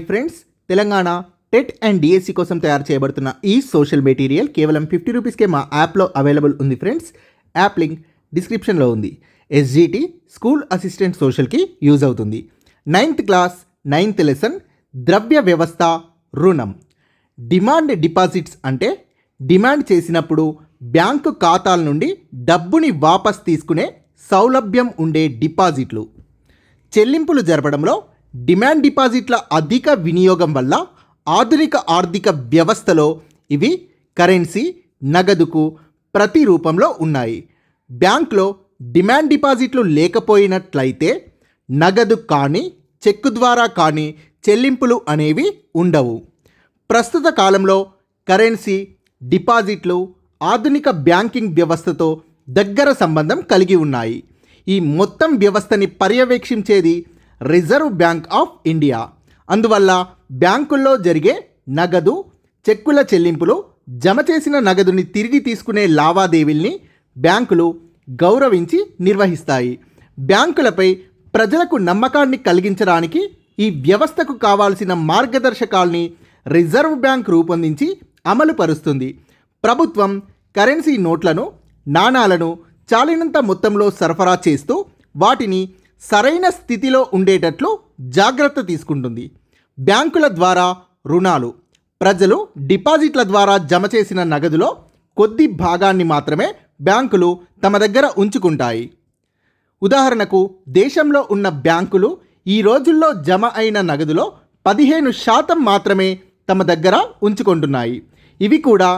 Friends, Telangana TET and DSC కోసం తయారు చేయబడుతున్న ఈ సోషల్ మెటీరియల్ కేవలం 50 రూపీస్కే మా యాప్లో అవైలబుల్ ఉంది ఫ్రెండ్స్. యాప్ లింక్ డిస్క్రిప్షన్లో ఉంది. ఎస్జిటి స్కూల్ అసిస్టెంట్ సోషల్కి యూజ్ అవుతుంది. 9th క్లాస్ 9th లెసన్ ద్రవ్య వ్యవస్థ రుణం. డిమాండ్ డిపాజిట్స్ అంటే డిమాండ్ చేసినప్పుడు బ్యాంకు ఖాతాల నుండి డబ్బుని వాపస్ తీసుకునే సౌలభ్యం ఉండే డిపాజిట్లు. చెల్లింపులు జరపడంలో డిమాండ్ డిపాజిట్ల అధిక వినియోగం వల్ల ఆధునిక ఆర్థిక వ్యవస్థలో ఇవి కరెన్సీ, నగదుకు ప్రతి రూపంలో ఉన్నాయి. బ్యాంక్లో డిమాండ్ డిపాజిట్లు లేకపోయినట్లయితే నగదు కానీ చెక్కు ద్వారా కానీ చెల్లింపులు అనేవి ఉండవు. ప్రస్తుత కాలంలో కరెన్సీ, డిపాజిట్లు ఆధునిక బ్యాంకింగ్ వ్యవస్థతో దగ్గర సంబంధం కలిగి ఉన్నాయి. ఈ మొత్తం వ్యవస్థని పర్యవేక్షించేది రిజర్వ్ బ్యాంక్ ఆఫ్ ఇండియా. అందువల్ల బ్యాంకుల్లో జరిగే నగదు, చెక్కుల చెల్లింపులు, జమ చేసిన నగదుని తిరిగి తీసుకునే లావాదేవీల్ని బ్యాంకులు గౌరవించి నిర్వహిస్తాయి. బ్యాంకులపై ప్రజలకు నమ్మకాన్ని కలిగించడానికి ఈ వ్యవస్థకు కావాల్సిన మార్గదర్శకాల్ని రిజర్వ్ బ్యాంక్ రూపొందించి అమలు పరుస్తుంది. ప్రభుత్వం కరెన్సీ నోట్లను, నాణాలను చాలినంత మొత్తంలో సరఫరా చేస్తూ వాటిని సరైన స్థితిలో ఉండేటట్లు జాగ్రత్త తీసుకుంటుంది. బ్యాంకుల ద్వారా రుణాలు. ప్రజలు డిపాజిట్ల ద్వారా జమ చేసిన నగదులో కొద్ది భాగాన్ని మాత్రమే బ్యాంకులు తమ దగ్గర ఉంచుకుంటాయి. ఉదాహరణకు, దేశంలో ఉన్న బ్యాంకులు ఈ రోజుల్లో జమ అయిన నగదులో 15% మాత్రమే తమ దగ్గర ఉంచుకుంటున్నాయి. ఇవి కూడా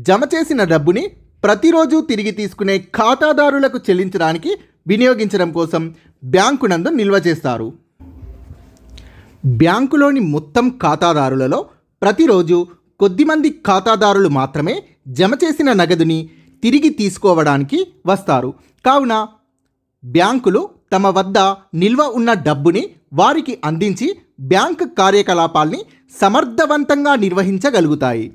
జమ చేసిన డబ్బుని ప్రతిరోజు తిరిగి తీసుకునే ఖాతాదారులకు చెల్లించడానికి వినియోగించడం కోసం బ్యాంకు నందు నిల్వ చేస్తారు. బ్యాంకులోని మొత్తం ఖాతాదారులలో ప్రతిరోజు కొద్దిమంది ఖాతాదారులు మాత్రమే జమ చేసిన నగదుని తిరిగి తీసుకోవడానికి వస్తారు. కావున బ్యాంకులు తమ వద్ద నిల్వ ఉన్న డబ్బుని వారికి అందించి బ్యాంకు కార్యకలాపాల్ని సమర్థవంతంగా నిర్వహించగలుగుతాయి.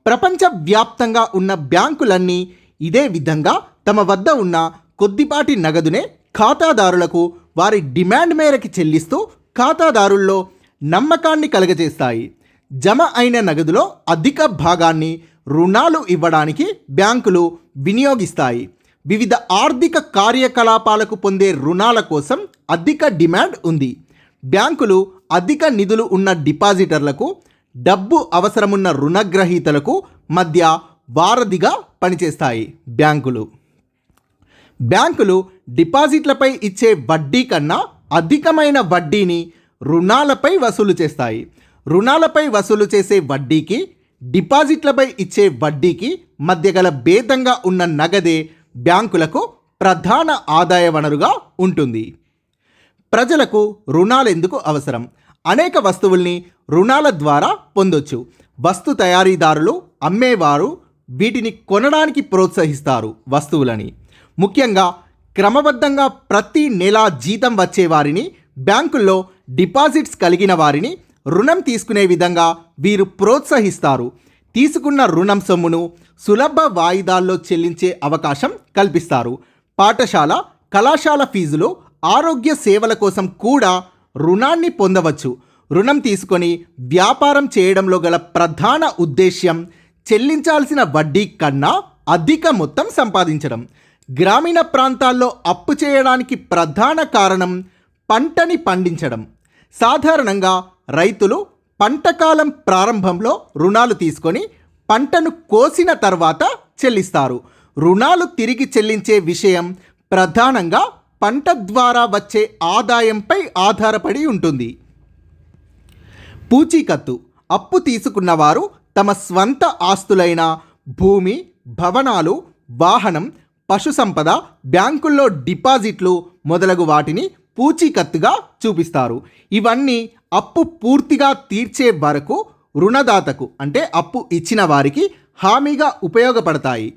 ప్రపంచవ్యాప్తంగా ఉన్న బ్యాంకులన్నీ ఇదే విధంగా తమ వద్ద ఉన్న కొద్దిపాటి నగదునే ఖాతాదారులకు వారి డిమాండ్ మేరకు చెల్లిస్తూ ఖాతాదారుల్లో నమ్మకాన్ని కలుగజేస్తాయి. జమ అయిన నగదులో అధిక భాగాన్ని రుణాలు ఇవ్వడానికి బ్యాంకులు వినియోగిస్తాయి. వివిధ ఆర్థిక కార్యకలాపాలకు పొందే రుణాల కోసం అధిక డిమాండ్ ఉంది. బ్యాంకులు అధిక నిధులు ఉన్న డిపాజిటర్లకు, డబ్బు అవసరమున్న రుణగ్రహీతలకు మధ్య వారధిగా పనిచేస్తాయి. బ్యాంకులు డిపాజిట్లపై ఇచ్చే వడ్డీ కన్నా అధికమైన వడ్డీని రుణాలపై వసూలు చేస్తాయి. రుణాలపై వసూలు చేసే వడ్డీకి, డిపాజిట్లపై ఇచ్చే వడ్డీకి మధ్య గల భేదంగా ఉన్న నగదే బ్యాంకులకు ప్రధాన ఆదాయ వనరుగా ఉంటుంది. ప్రజలకు రుణాలు ఎందుకు అవసరం? అనేక వస్తువుల్ని రుణాల ద్వారా పొందొచ్చు. వస్తు తయారీదారులు, అమ్మేవారు వీటిని కొనడానికి ప్రోత్సహిస్తారు వస్తువులని. ముఖ్యంగా క్రమబద్ధంగా ప్రతి నెల జీతం వచ్చే వారిని, బ్యాంకుల్లో డిపాజిట్స్ కలిగిన వారిని రుణం తీసుకునే విధంగా వీరు ప్రోత్సహిస్తారు. తీసుకున్న రుణం సొమ్మును సులభ వాయిదాల్లో చెల్లించే అవకాశం కల్పిస్తారు. పాఠశాల, కళాశాల ఫీజులు, ఆరోగ్య సేవల కోసం కూడా రుణాన్ని పొందవచ్చు. రుణం తీసుకొని వ్యాపారం చేయడంలో గల ప్రధాన ఉద్దేశ్యం చెల్లించాల్సిన వడ్డీ కన్నా అధిక మొత్తం సంపాదించడం. గ్రామీణ ప్రాంతాల్లో అప్పు చేయడానికి ప్రధాన కారణం పంటని పండించడం. సాధారణంగా రైతులు పంటకాలం ప్రారంభంలో రుణాలు తీసుకొని పంటను కోసిన తర్వాత చెల్లిస్తారు. రుణాలు తిరిగి చెల్లించే విషయం ప్రధానంగా పంట ద్వారా వచ్చే ఆదాయంపై ఆధారపడి ఉంటుంది. పూచీకత్తు. అప్పు తీసుకున్నవారు తమ స్వంత ఆస్తులైన భూమి, భవనాలు, వాహనం, పశు సంపద, బ్యాంకుల్లో డిపాజిట్లు మొదలగు వాటిని పూచీకత్తుగా చూపిస్తారు. ఇవన్నీ అప్పు పూర్తిగా తీర్చే వరకు రుణదాతకు, అంటే అప్పు ఇచ్చిన వారికి హామీగా ఉపయోగపడతాయి.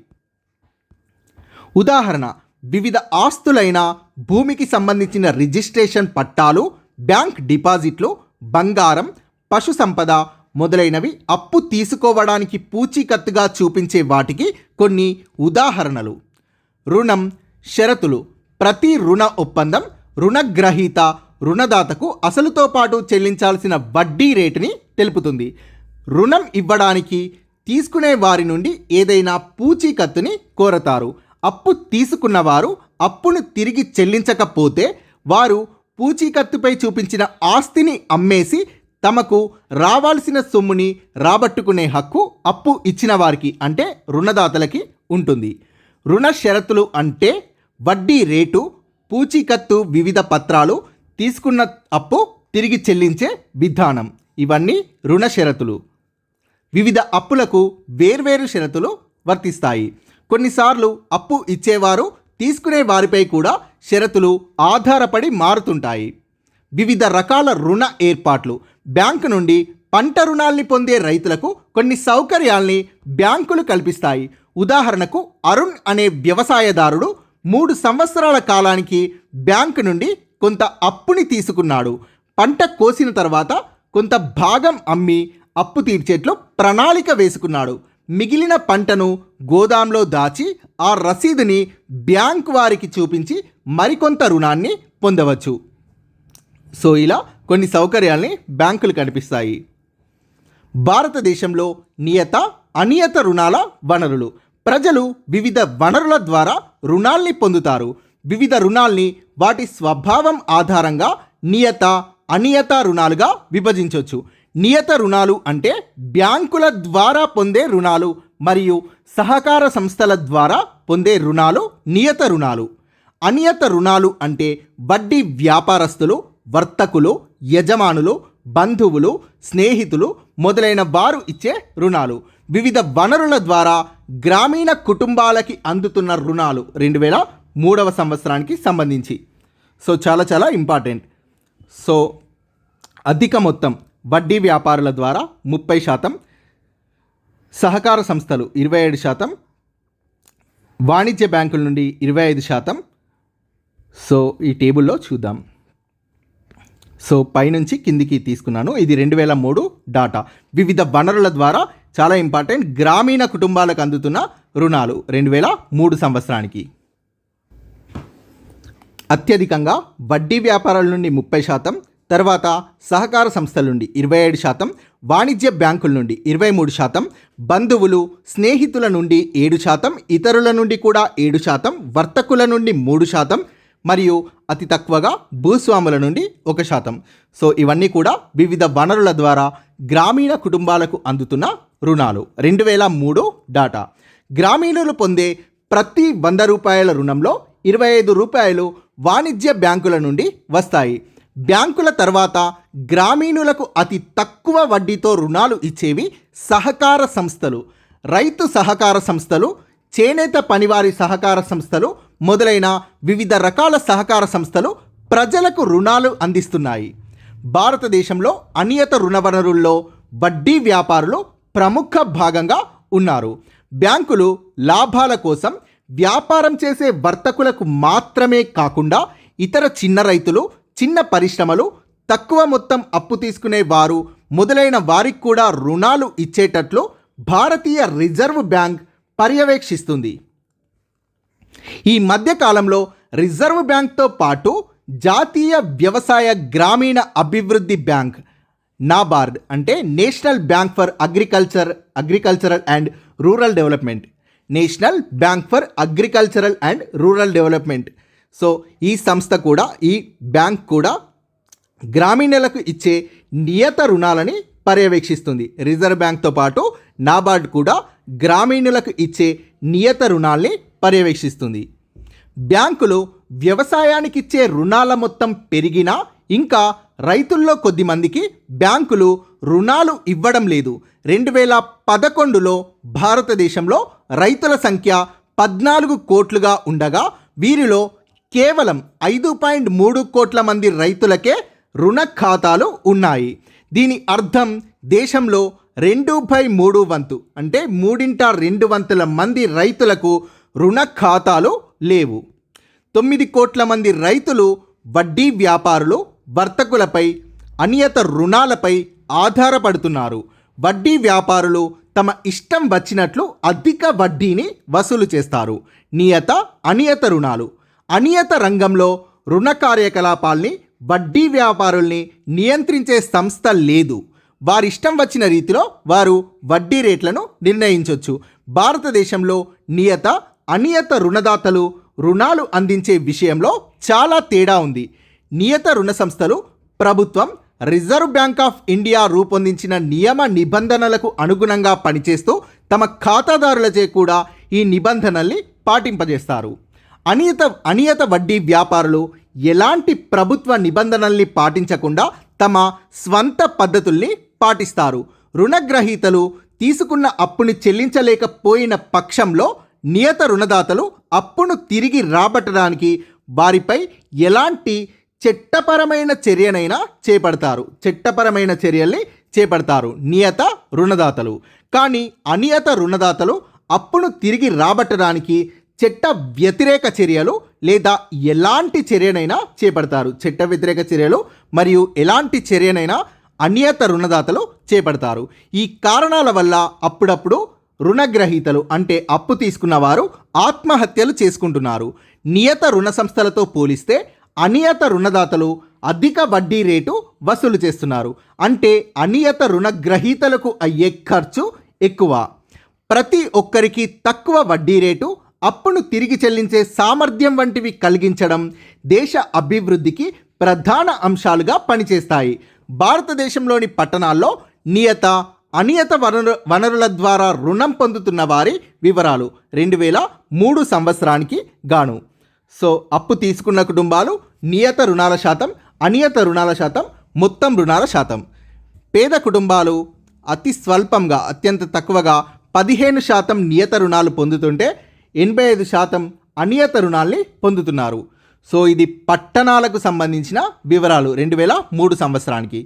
ఉదాహరణ, వివిధ ఆస్తులైన భూమికి సంబంధించిన రిజిస్ట్రేషన్ పట్టాలు, బ్యాంక్ డిపాజిట్లు, బంగారం, పశు సంపద మొదలైనవి అప్పు తీసుకోవడానికి పూచీకత్తుగా చూపించే వాటికి కొన్ని ఉదాహరణలు. రుణం, షరతులు. ప్రతి రుణ ఒప్పందం రుణగ్రహీత రుణదాతకు అసలుతో పాటు చెల్లించాల్సిన వడ్డీ రేటుని తెలుపుతుంది. రుణం ఇవ్వడానికి తీసుకునే వారి నుండి ఏదైనా పూచీకత్తుని కోరతారు. అప్పు తీసుకున్నవారు అప్పును తిరిగి చెల్లించకపోతే వారు పూచీకత్తుపై చూపించిన ఆస్తిని అమ్మేసి తమకు రావాల్సిన సొమ్ముని రాబట్టుకునే హక్కు అప్పు ఇచ్చిన వారికి అంటే రుణదాతలకి ఉంటుంది. రుణ షరతులు అంటే వడ్డీ రేటు, పూచీకత్తు, వివిధ పత్రాలు, తీసుకున్న అప్పు తిరిగి చెల్లించే విధానం, ఇవన్నీ రుణ షరతులు. వివిధ అప్పులకు వేర్వేరు షరతులు వర్తిస్తాయి. కొన్నిసార్లు అప్పు ఇచ్చేవారు తీసుకునే వారిపై కూడా షరతులు ఆధారపడి మారుతుంటాయి. వివిధ రకాల రుణ ఏర్పాట్లు. బ్యాంకు నుండి పంట రుణాల్ని పొందే రైతులకు కొన్ని సౌకర్యాల్ని బ్యాంకులు కల్పిస్తాయి. ఉదాహరణకు అరుణ్ అనే వ్యవసాయదారుడు 3 సంవత్సరాల కాలానికి బ్యాంకు నుండి కొంత అప్పుని తీసుకున్నాడు. పంట కోసిన తర్వాత కొంత భాగం అమ్మి అప్పు తీర్చేట్లు ప్రణాళిక వేసుకున్నాడు. మిగిలిన పంటను గోదాంలో దాచి ఆ రసీదుని బ్యాంకు వారికి చూపించి మరికొంత రుణాన్ని పొందవచ్చు. సో ఇలా కొన్ని సౌకర్యాల్ని బ్యాంకులు కల్పిస్తాయి. భారతదేశంలో నియత, అనియత రుణాల వనరులు. ప్రజలు వివిధ వనరుల ద్వారా రుణాల్ని పొందుతారు. వివిధ రుణాల్ని వాటి స్వభావం ఆధారంగా నియత, అనియత రుణాలుగా విభజించవచ్చు. నియత రుణాలు అంటే బ్యాంకుల ద్వారా పొందే రుణాలు మరియు సహకార సంస్థల ద్వారా పొందే రుణాలు నియత రుణాలు. అనియత రుణాలు అంటే వడ్డీ వ్యాపారస్తులు, వర్తకులు, యజమానులు, బంధువులు, స్నేహితులు మొదలైన వారు ఇచ్చే రుణాలు. వివిధ వనరుల ద్వారా గ్రామీణ కుటుంబాలకి అందుతున్న రుణాలు 2003 సంవత్సరానికి సంబంధించి. సో చాలా ఇంపార్టెంట్. సో అధిక మొత్తం వడ్డీ వ్యాపారుల ద్వారా 30%, సహకార సంస్థలు 27%, వాణిజ్య బ్యాంకుల నుండి 25%. సో ఈ టేబుల్లో చూద్దాం. సో పైనుంచి కిందికి తీసుకున్నాను. ఇది 2003 డాటా. వివిధ వనరుల ద్వారా చాలా ఇంపార్టెంట్. గ్రామీణ కుటుంబాలకు అందుతున్న రుణాలు 2003 సంవత్సరానికి. అత్యధికంగా వడ్డీ వ్యాపారాల నుండి 30%, తర్వాత సహకార సంస్థల నుండి 27%, వాణిజ్య బ్యాంకుల నుండి 23%, బంధువులు, స్నేహితుల నుండి 7%, ఇతరుల నుండి కూడా 7%, వర్తకుల నుండి 3%, మరియు అతి తక్కువగా భూస్వాముల నుండి 1%. సో ఇవన్నీ కూడా వివిధ వనరుల ద్వారా గ్రామీణ కుటుంబాలకు అందుతున్న రుణాలు. 2003 డాటా. గ్రామీణులు పొందే ప్రతి 100 రూపాయల రుణంలో 25 రూపాయలు వాణిజ్య బ్యాంకుల నుండి వస్తాయి. బ్యాంకుల తర్వాత గ్రామీణులకు అతి తక్కువ వడ్డీతో రుణాలు ఇచ్చేవి సహకార సంస్థలు, రైతు సహకార సంస్థలు, చేనేత పనివారి సహకార సంస్థలు మొదలైన వివిధ రకాల సహకార సంస్థలు ప్రజలకు రుణాలు అందిస్తున్నాయి. భారతదేశంలో అనియత రుణ వనరుల్లో వడ్డీ వ్యాపారులు ప్రముఖ భాగంగా ఉన్నారు. బ్యాంకులు లాభాల కోసం వ్యాపారం చేసే వర్తకులకు మాత్రమే కాకుండా ఇతర చిన్న రైతులు, చిన్న పరిశ్రమలు, తక్కువ మొత్తం అప్పు తీసుకునే వారు మొదలైన వారికి కూడా రుణాలు ఇచ్చేటట్లు భారతీయ రిజర్వ్ బ్యాంక్ పర్యవేక్షిస్తుంది. ఈ మధ్యకాలంలో రిజర్వ్ బ్యాంక్తో పాటు జాతీయ వ్యవసాయ గ్రామీణ అభివృద్ధి బ్యాంక్ నాబార్డ్ అంటే national bank for agricultural and rural development, national bank for agricultural and rural development. So ఈ సంస్థ కూడా, ఈ బ్యాంక్ కూడా గ్రామీణులకు ఇచ్చే నియత రుణాలని పర్యవేక్షిస్తుంది. రిజర్వ్ బ్యాంక్తో పాటు నాబార్డ్ కూడా గ్రామీణులకు ఇచ్చే నియత రుణాల్ని పర్యవేక్షిస్తుంది. బ్యాంకులు వ్యవసాయానికి ఇచ్చే రుణాల మొత్తం పెరిగినా ఇంకా రైతుల్లో కొద్దిమందికి బ్యాంకులు రుణాలు ఇవ్వడం లేదు. 2011లో భారతదేశంలో రైతుల సంఖ్య 14 కోట్లుగా ఉండగా వీరిలో కేవలం 5.3 కోట్ల మంది రైతులకే రుణ ఖాతాలు ఉన్నాయి. దీని అర్థం దేశంలో 2/3 వంతు అంటే 2/3 మంది రైతులకు రుణ ఖాతాలు లేవు. 9 కోట్ల మంది రైతులు వడ్డీ వ్యాపారులు, వర్తకులపై, అనియత రుణాలపై ఆధారపడుతున్నారు. వడ్డీ వ్యాపారులు తమ ఇష్టం వచ్చినట్లు అధిక వడ్డీని వసూలు చేస్తారు. నియత, అనియత రుణాలు. అనియత రంగంలో రుణ కార్యకలాపాల్ని వడ్డీ వ్యాపారుల్ని నియంత్రించే సంస్థ లేదు. వారిష్టం వచ్చిన రీతిలో వారు వడ్డీ రేట్లను నిర్ణయించవచ్చు. భారతదేశంలో నియత అనియత రుణదాతలు రుణాలు అందించే విషయంలో చాలా తేడా ఉంది. నియత రుణ సంస్థలు ప్రభుత్వం, రిజర్వ్ బ్యాంక్ ఆఫ్ ఇండియా రూపొందించిన నియమ నిబంధనలకు అనుగుణంగా పనిచేస్తూ తమ ఖాతాదారులచే కూడా ఈ నిబంధనల్ని పాటింపజేస్తారు. అనియత వడ్డీ వ్యాపారులు ఎలాంటి ప్రభుత్వ నిబంధనల్ని పాటించకుండా తమ స్వంత పద్ధతుల్ని పాటిస్తారు. రుణగ్రహీతలు తీసుకున్న అప్పుని చెల్లించలేకపోయిన పక్షంలో నియత రుణదాతలు అప్పును తిరిగి రాబట్టడానికి వారిపై ఎలాంటి చట్టపరమైన చర్యల్ని చేపడతారు నియత రుణదాతలు. కానీ అనియత రుణదాతలు అప్పును తిరిగి రాబట్టడానికి చట్ట వ్యతిరేక చర్యలు లేదా ఎలాంటి చర్యనైనా చేపడతారు. చట్ట వ్యతిరేక చర్యలు మరియు ఎలాంటి చర్యనైనా అనియత రుణదాతలు చేపడతారు. ఈ కారణాల వల్ల అప్పుడప్పుడు రుణగ్రహీతలు అంటే అప్పు తీసుకున్న వారు ఆత్మహత్యలు చేసుకుంటున్నారు. నియత రుణ సంస్థలతో పోలిస్తే అనియత రుణదాతలు అధిక వడ్డీ రేటు వసూలు చేస్తున్నారు. అంటే అనియత రుణగ్రహీతలకు అయ్యే ఖర్చు ఎక్కువ. ప్రతి ఒక్కరికి తక్కువ వడ్డీ రేటు, అప్పును తిరిగి చెల్లించే సామర్థ్యం వంటివి కలిగించడం దేశ అభివృద్ధికి ప్రధాన అంశాలుగా పనిచేస్తాయి. భారతదేశంలోని పట్టణాల్లో నియత అనియత వనరుల ద్వారా రుణం పొందుతున్న వారి వివరాలు 2003 సంవత్సరానికి గాను. సో అప్పు తీసుకున్న కుటుంబాలు, నియత రుణాల శాతం, అనియత రుణాల శాతం, మొత్తం రుణాల శాతం. పేద కుటుంబాలు అతి స్వల్పంగా అత్యంత తక్కువగా 15% నియత రుణాలు పొందుతుంటే 85% అనియత రుణాల్ని పొందుతున్నారు. సో ఇది పట్టణాలకు సంబంధించిన వివరాలు 2003 సంవత్సరానికి.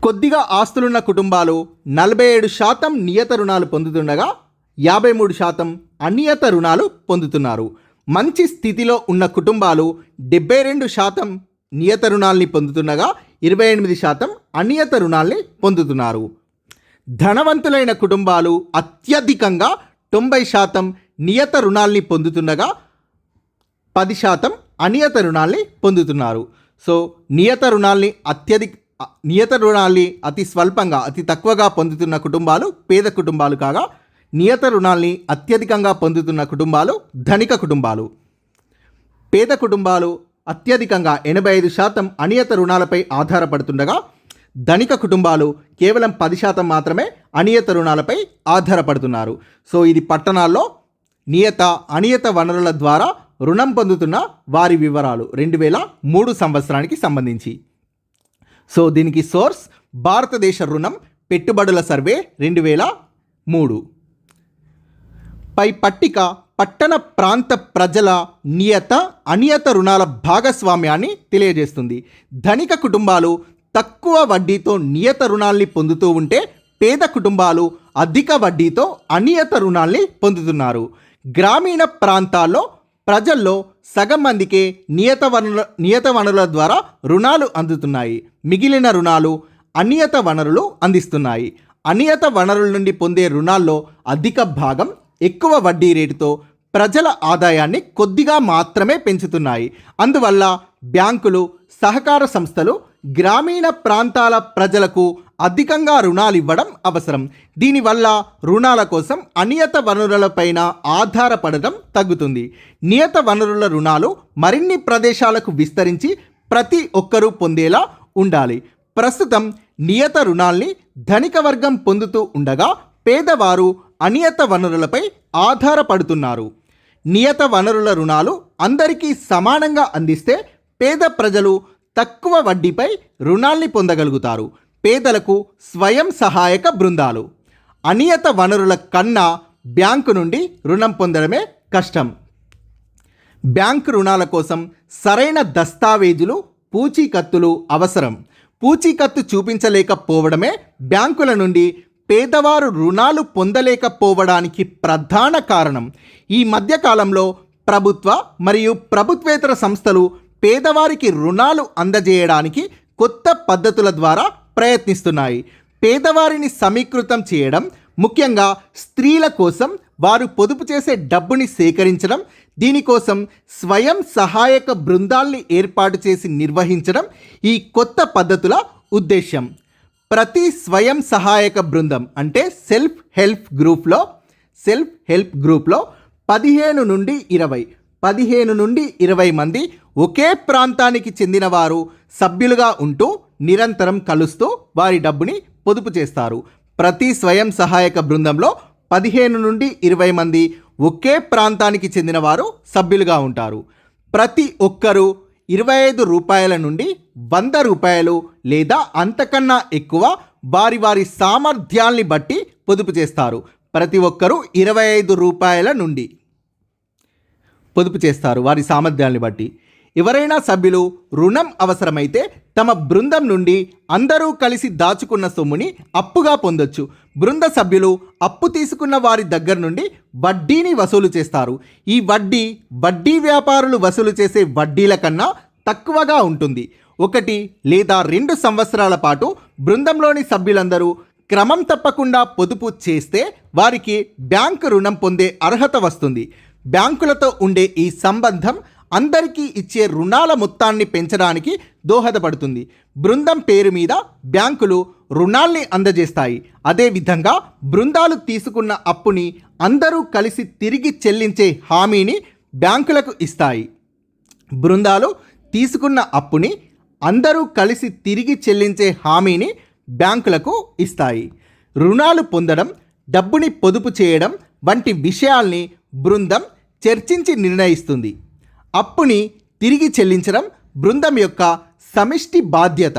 కొద్దిగా ఆస్తులున్న కుటుంబాలు 47% నియత రుణాలు పొందుతుండగా 53% అనియత రుణాలు పొందుతున్నారు. మంచి స్థితిలో ఉన్న కుటుంబాలు 72% నియత రుణాల్ని పొందుతుండగా 28% అనియత రుణాల్ని పొందుతున్నారు. ధనవంతులైన కుటుంబాలు అత్యధికంగా 90% నియత రుణాల్ని పొందుతుండగా 10% అనియత రుణాల్ని పొందుతున్నారు. సో నియత రుణాల్ని అతి స్వల్పంగా అతి తక్కువగా పొందుతున్న కుటుంబాలు పేద కుటుంబాలు కాగా, నియత రుణాల్ని అత్యధికంగా పొందుతున్న కుటుంబాలు ధనిక కుటుంబాలు. పేద కుటుంబాలు అత్యధికంగా 85% అనియత రుణాలపై ఆధారపడుతుండగా, ధనిక కుటుంబాలు కేవలం 10% మాత్రమే అనియత రుణాలపై ఆధారపడుతున్నారు. సో ఇది పట్టణాల్లో నియత అనియత వనరుల ద్వారా రుణం పొందుతున్న వారి వివరాలు 2003 సంవత్సరానికి సంబంధించి. సో దీనికి సోర్స్ భారతదేశ రుణం పెట్టుబడుల సర్వే 2003. పై పట్టిక పట్టణ ప్రాంత ప్రజల నియత అనియత రుణాల భాగస్వామ్యాన్ని తెలియజేస్తుంది. ధనిక కుటుంబాలు తక్కువ వడ్డీతో నియత రుణాల్ని పొందుతూ ఉంటే, పేద కుటుంబాలు అధిక వడ్డీతో అనియత రుణాల్ని పొందుతున్నారు. గ్రామీణ ప్రాంతాల్లో ప్రజల్లో సగం మందికే నియత వనరుల ద్వారా రుణాలు అందుతున్నాయి. మిగిలిన రుణాలు అనియత వనరులు అందిస్తున్నాయి. అనియత వనరుల నుండి పొందే రుణాల్లో అధిక భాగం ఎక్కువ వడ్డీ రేటుతో ప్రజల ఆదాయాన్ని కొద్దిగా మాత్రమే పెంచుతున్నాయి. అందువల్ల బ్యాంకులు, సహకార సంస్థలు గ్రామీణ ప్రాంతాల ప్రజలకు అధికంగా రుణాలు ఇవ్వడం అవసరం. దీనివల్ల రుణాల కోసం అనియత వనరులపైన ఆధారపడటం తగ్గుతుంది. నియత వనరుల రుణాలు మరిన్ని ప్రదేశాలకు విస్తరించి ప్రతి ఒక్కరూ పొందేలా ఉండాలి. ప్రస్తుతం నియత రుణాల్ని ధనిక వర్గం పొందుతూ ఉండగా, పేదవారు అనియత వనరులపై ఆధారపడుతున్నారు. నియత వనరుల రుణాలు అందరికీ సమానంగా అందిస్తే పేద ప్రజలు తక్కువ వడ్డీపై రుణాల్ని పొందగలుగుతారు. పేదలకు స్వయం సహాయక బృందాలు అనియత వనరుల కన్నా బ్యాంకు నుండి రుణం పొందడమే కష్టం. బ్యాంకు రుణాల కోసం సరైన దస్తావేజులు, పూచీకత్తులు అవసరం. పూచీకత్తు చూపించలేకపోవడమే బ్యాంకుల నుండి పేదవారు రుణాలు పొందలేకపోవడానికి ప్రధాన కారణం. ఈ మధ్యకాలంలో ప్రభుత్వ మరియు ప్రభుత్వేతర సంస్థలు పేదవారికి రుణాలు అందజేయడానికి కొత్త పద్ధతుల ద్వారా ప్రయత్నిస్తున్నాయి. పేదవారిని సమీకృతం చేయడం, ముఖ్యంగా స్త్రీల కోసం వారు పొదుపు చేసే డబ్బుని సేకరించడం, దీనికోసం స్వయం సహాయక బృందాల్ని ఏర్పాటు చేసి నిర్వహించడం ఈ కొత్త పద్ధతుల ఉద్దేశ్యం. ప్రతి స్వయం సహాయక బృందం అంటే సెల్ఫ్ హెల్ప్ గ్రూప్లో 15 నుండి 20 మంది ఒకే ప్రాంతానికి చెందిన వారు సభ్యులుగా ఉంటూ నిరంతరం కలుస్తూ వారి డబ్బుని పొదుపు చేస్తారు. ప్రతి స్వయం సహాయక బృందంలో 15 నుండి 20 మంది ఒకే ప్రాంతానికి చెందిన వారు సభ్యులుగా ఉంటారు. ప్రతి ఒక్కరూ 25 రూపాయల నుండి 100 రూపాయలు లేదా అంతకన్నా ఎక్కువ వారి సామర్థ్యాల్ని బట్టి పొదుపు చేస్తారు. ప్రతి ఒక్కరూ 25 రూపాయల నుండి పొదుపు చేస్తారు వారి సామర్థ్యాన్ని బట్టి. ఎవరైనా సభ్యులు రుణం అవసరమైతే తమ బృందం నుండి అందరూ కలిసి దాచుకున్న సొమ్ముని అప్పుగా పొందొచ్చు. బృంద సభ్యులు అప్పు తీసుకున్న వారి దగ్గర నుండి వడ్డీని వసూలు చేస్తారు. ఈ వడ్డీ వ్యాపారులు వసూలు చేసే వడ్డీల కన్నా తక్కువగా ఉంటుంది. 1 లేదా 2 సంవత్సరాల పాటు బృందంలోని సభ్యులందరూ క్రమం తప్పకుండా పొదుపు చేస్తే వారికి బ్యాంకు రుణం పొందే అర్హత వస్తుంది. బ్యాంకులతో ఉండే ఈ సంబంధం అందరికీ ఇచ్చే రుణాల మొత్తాన్ని పెంచడానికి దోహదపడుతుంది. బృందం పేరు మీద బ్యాంకులు రుణాల్ని అందజేస్తాయి. అదేవిధంగా బృందాలు తీసుకున్న అప్పుని అందరూ కలిసి తిరిగి చెల్లించే హామీని బ్యాంకులకు ఇస్తాయి. బృందాలు తీసుకున్న అప్పుని అందరూ కలిసి తిరిగి చెల్లించే హామీని బ్యాంకులకు ఇస్తాయి. రుణాలు పొందడం, డబ్బుని పొదుపు చేయడం వంటి విషయాల్ని బృందం చర్చించి నిర్ణయిస్తుంది. అప్పుని తిరిగి చెల్లించడం బృందం యొక్క సమిష్టి బాధ్యత.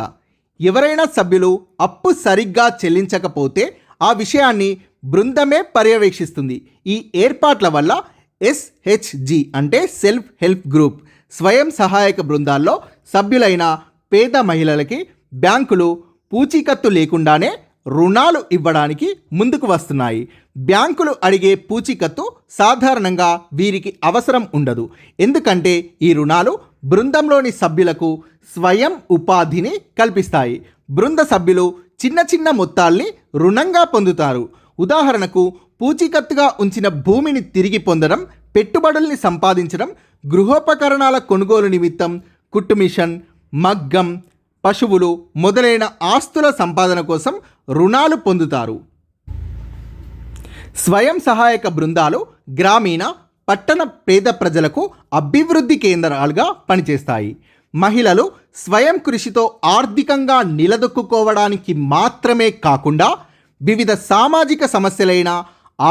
ఎవరైనా సభ్యులు అప్పు సరిగ్గా చెల్లించకపోతే ఆ విషయాన్ని బృందమే పర్యవేక్షిస్తుంది. ఈ ఏర్పాట్ల వల్ల SHG అంటే సెల్ఫ్ హెల్ప్ గ్రూప్ స్వయం సహాయక బృందాల్లో సభ్యులైన పేద మహిళలకి బ్యాంకులు పూచీకత్తు లేకుండానే రుణాలు ఇవ్వడానికి ముందుకు వస్తున్నాయి. బ్యాంకులు అడిగే పూచీకత్తు సాధారణంగా వీరికి అవసరం ఉండదు. ఎందుకంటే ఈ రుణాలు బృందంలోని సభ్యులకు స్వయం ఉపాధిని కల్పిస్తాయి. బృంద సభ్యులు చిన్న మొత్తాల్ని రుణంగా పొందుతారు. ఉదాహరణకు పూచీకత్తుగా ఉంచిన భూమిని తిరిగి పొందడం, పెట్టుబడుల్ని సంపాదించడం, గృహోపకరణాల కొనుగోలు నిమిత్తం కుట్టు మిషన్, మగ్గం, పశువులు మొదలైన ఆస్తుల సంపాదన కోసం రుణాలు పొందుతారు. స్వయం సహాయక బృందాలు గ్రామీణ, పట్టణ పేద ప్రజలకు అభివృద్ధి కేంద్రాలుగా పనిచేస్తాయి. మహిళలు స్వయం కృషితో ఆర్థికంగా నిలదొక్కుకోవడానికి మాత్రమే కాకుండా వివిధ సామాజిక సమస్యలైన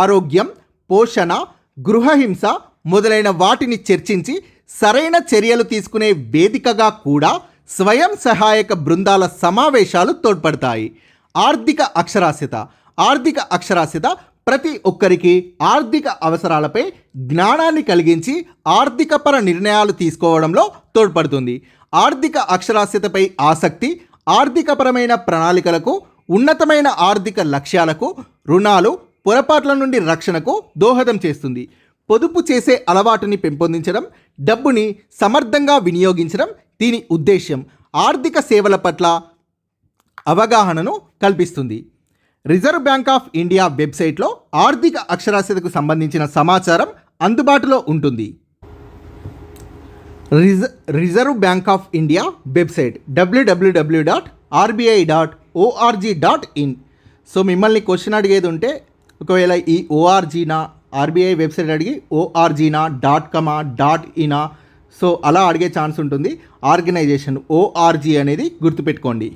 ఆరోగ్యం, పోషణ, గృహహింస మొదలైన వాటిని చర్చించి సరైన చర్యలు తీసుకునే వేదికగా కూడా స్వయం సహాయక బృందాల సమావేశాలు తోడ్పడతాయి. ఆర్థిక అక్షరాస్యత ప్రతి ఒక్కరికి ఆర్థిక అవసరాలపై జ్ఞానాన్ని కలిగించి ఆర్థికపర నిర్ణయాలు తీసుకోవడంలో తోడ్పడుతుంది. ఆర్థిక అక్షరాస్యతపై ఆసక్తి ఆర్థికపరమైన ప్రణాళికలకు, ఉన్నతమైన ఆర్థిక లక్ష్యాలకు, రుణాలు, పొరపాట్ల నుండి రక్షణకు దోహదం చేస్తుంది. పొదుపు చేసే అలవాటుని పెంపొందించడం, డబ్బుని సమర్థంగా వినియోగించడం దీని ఉద్దేశ్యం. ఆర్థిక సేవల పట్ల అవగాహనను కల్పిస్తుంది. రిజర్వ్ బ్యాంక్ ఆఫ్ ఇండియా వెబ్సైట్లో ఆర్థిక అక్షరాస్యతకు సంబంధించిన సమాచారం అందుబాటులో ఉంటుంది. Reserve bank of India website www.rbi.org.in. So మిమ్మల్ని క్వశ్చన్ అడిగేది ఉంటే ఒకవేళ ఈ ఓఆర్జీనా, ఆర్బీఐ వెబ్సైట్ అడిగి ఓఆర్జీనా .com.in సో అలా అడిగే ఛాన్స్ ఉంటుంది. ఆర్గనైజేషన్ ఓఆర్జీ అనేది గుర్తుపెట్టుకోండి.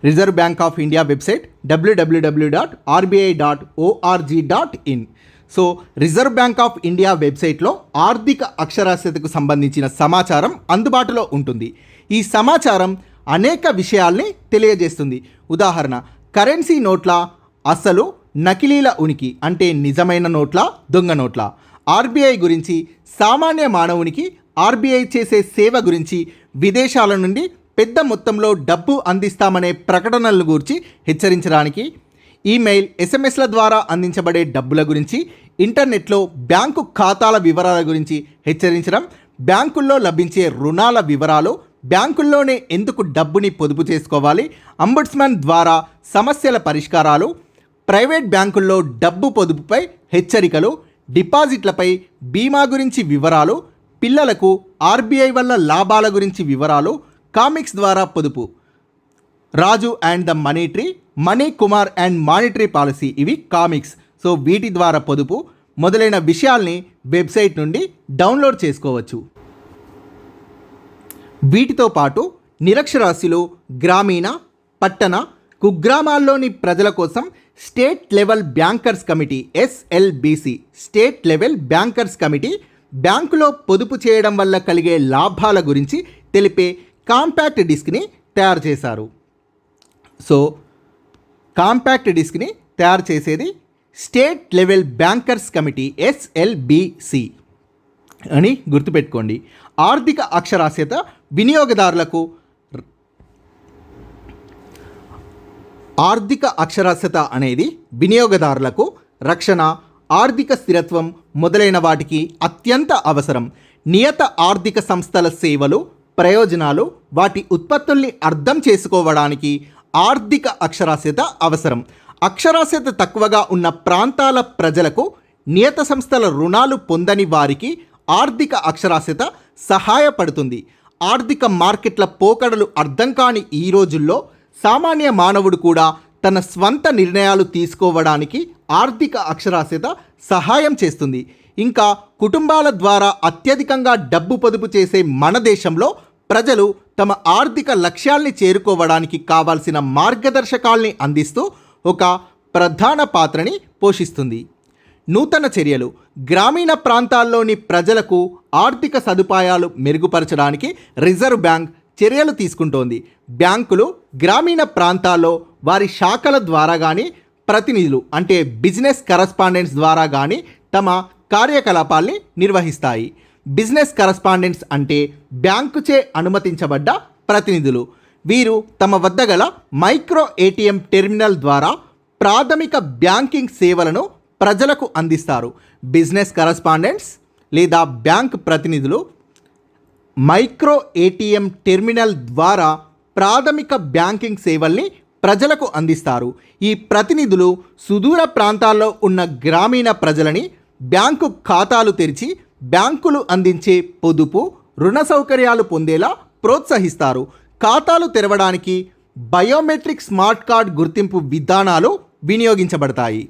Reserve bank of India website www.rbi.org.in. So reserve bank of India వెబ్సైట్లో ఆర్థిక అక్షరాస్యతకు సంబంధించిన సమాచారం అందుబాటులో ఉంటుంది. ఈ సమాచారం అనేక విషయాల్ని తెలియజేస్తుంది. ఉదాహరణ, కరెన్సీ నోట్ల అసలు, నకిలీల ఉనికి అంటే నిజమైన నోట్ల, దొంగ నోట్ల, ఆర్బీఐ గురించి, సామాన్య మానవునికి ఆర్బీఐ చేసే సేవ గురించి, విదేశాల నుండి పెద్ద మొత్తంలో డబ్బు అందిస్తామనే ప్రకటనలను గురించి హెచ్చరించడానికి, ఈమెయిల్, ఎస్ఎంఎస్ల ద్వారా అందించబడే డబ్బుల గురించి, ఇంటర్నెట్లో బ్యాంకు ఖాతాల వివరాల గురించి హెచ్చరించడం, బ్యాంకుల్లో లభించే రుణాల వివరాలు, బ్యాంకుల్లోనే ఎందుకు డబ్బుని పొదుపు చేసుకోవాలి, అంబుడ్స్మన్ ద్వారా సమస్యల పరిష్కారాలు, ప్రైవేట్ బ్యాంకుల్లో డబ్బు పొదుపుపై హెచ్చరికలు, డిపాజిట్లపై బీమా గురించి వివరాలు, పిల్లలకు ఆర్బీఐ వల్ల లాభాల గురించి వివరాలు, కామిక్స్ ద్వారా పొదుపు, Raju and the money tree, money Kumar and monetary policy, ఇవి కామిక్స్. సో వీటి ద్వారా పొదుపు మొదలైన విషయాల్ని వెబ్సైట్ నుండి డౌన్లోడ్ చేసుకోవచ్చు. వీటితో పాటు నిరక్షరాస్యులు, గ్రామీణ, పట్టణ, కుగ్రామాల్లోని ప్రజల కోసం state level bankers committee SLBC, state level bankers committee బ్యాంకులో పొదుపు చేయడం వల్ల కలిగే లాభాల గురించి తెలిపే కాంపాక్ట్ డిస్క్ని తయారు చేశారు. సో కాంపాక్ట్ డిస్క్ని తయారు చేసేది state level bankers committee SLBC అని గుర్తుపెట్టుకోండి. ఆర్థిక అక్షరాస్యత వినియోగదారులకు ఆర్థిక అక్షరాస్యత అనేది వినియోగదారులకు రక్షణ, ఆర్థిక స్థిరత్వం మొదలైన వాటికి అత్యంత అవసరం. నియత ఆర్థిక సంస్థల సేవలు, ప్రయోజనాలు, వాటి ఉత్పత్తుల్ని అర్థం చేసుకోవడానికి ఆర్థిక అక్షరాస్యత అవసరం. అక్షరాస్యత తక్కువగా ఉన్న ప్రాంతాల ప్రజలకు, నియత సంస్థల రుణాలు పొందని వారికి ఆర్థిక అక్షరాస్యత సహాయపడుతుంది. ఆర్థిక మార్కెట్ల పోకడలు అర్థం కాని ఈ రోజుల్లో సామాన్య మానవుడు కూడా తన స్వంత నిర్ణయాలు తీసుకోవడానికి ఆర్థిక అక్షరాస్యత సహాయం చేస్తుంది. ఇంకా కుటుంబాల ద్వారా అత్యధికంగా డబ్బు పొదుపు చేసే మన దేశంలో ప్రజలు తమ ఆర్థిక లక్ష్యాల్ని చేరుకోవడానికి కావాల్సిన మార్గదర్శకాల్ని అందిస్తూ ఒక ప్రధాన పాత్రని పోషిస్తుంది. నూతన చర్యలు గ్రామీణ ప్రాంతాల్లోని ప్రజలకు ఆర్థిక సదుపాయాలు మెరుగుపరచడానికి రిజర్వ్ బ్యాంక్ చర్యలు తీసుకుంటోంది. బ్యాంకులు గ్రామీణ ప్రాంతాల్లో వారి శాఖల ద్వారా కానీ, ప్రతినిధులు అంటే బిజినెస్ కరస్పాండెంట్స్ ద్వారా కానీ తమ కార్యకలాపాల్ని నిర్వహిస్తాయి. బిజినెస్ కరస్పాండెంట్స్ అంటే బ్యాంకుచే అనుమతించబడ్డ ప్రతినిధులు. వీరు తమ వద్ద గల మైక్రో ATM టెర్మినల్ ద్వారా ప్రాథమిక బ్యాంకింగ్ సేవలను ప్రజలకు అందిస్తారు. బిజినెస్ కరస్పాండెంట్స్ లేదా బ్యాంక్ ప్రతినిధులు మైక్రో ATM టెర్మినల్ ద్వారా ప్రాథమిక బ్యాంకింగ్ సేవల్ని ప్రజలకు అందిస్తారు. ఈ ప్రతినిధులు సుదూర ప్రాంతాల్లో ఉన్న గ్రామీణ ప్రజలని బ్యాంకు ఖాతాలు తెరిచి బ్యాంకులు అందించే పొదుపు, రుణ సౌకర్యాలు పొందేలా ప్రోత్సహిస్తారు. ఖాతాలు తెరవడానికి బయోమెట్రిక్ స్మార్ట్ కార్డ్ గుర్తింపు విధానాలు వినియోగించబడతాయి.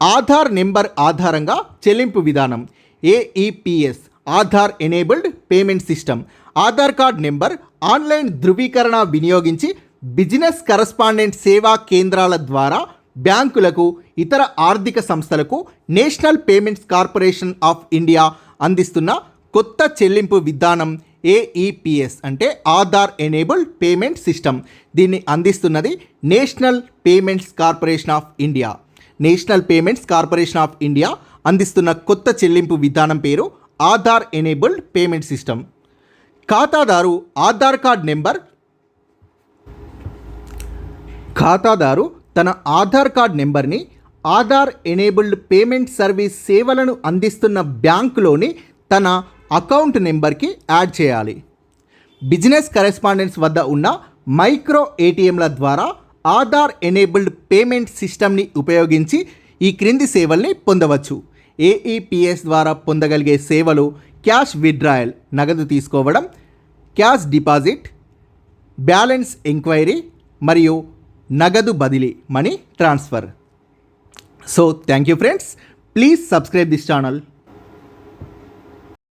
ఆధార్ నెంబర్ ఆధారంగా చెల్లింపు విధానం AEPS, Aadhaar enabled payment system. Aadhaar card number online ధృవీకరణ వినియోగించి బిజినెస్ కరస్పాండెంట్ సేవా కేంద్రాల ద్వారా బ్యాంకులకు, ఇతర ఆర్థిక సంస్థలకు national payments corporation of India అందిస్తున్న కొత్త చెల్లింపు విధానం AEPS అంటే ఆధార్ ఎనేబుల్డ్ పేమెంట్ సిస్టమ్. దీన్ని అందిస్తున్నది national payments corporation of India. National payments corporation of India అందిస్తున్న కొత్త చెల్లింపు విధానం పేరు ఆధార్ ఎనేబుల్డ్ పేమెంట్ సిస్టమ్. ఖాతాదారు తన ఆధార్ కార్డ్ నెంబర్ని ఆధార్ ఎనేబుల్డ్ పేమెంట్ సర్వీస్ సేవలను అందిస్తున్న బ్యాంకులోని తన అకౌంట్ నెంబర్కి యాడ్ చేయాలి. బిజినెస్ కరెస్పాండెంట్స్ వద్ద ఉన్న మైక్రో ATMల ద్వారా ఆధార్ ఎనేబుల్డ్ పేమెంట్ సిస్టమ్ని ఉపయోగించి ఈ క్రింది సేవల్ని పొందవచ్చు. AEPS ద్వారా పొందగలిగే సేవలు క్యాష్ విత్డ్రాయల్, నగదు తీసుకోవడం, క్యాష్ డిపాజిట్, బ్యాలెన్స్ ఎంక్వైరీ మరియు నగదు బదిలీ, money transfer. So thank you friends. Please subscribe this channel.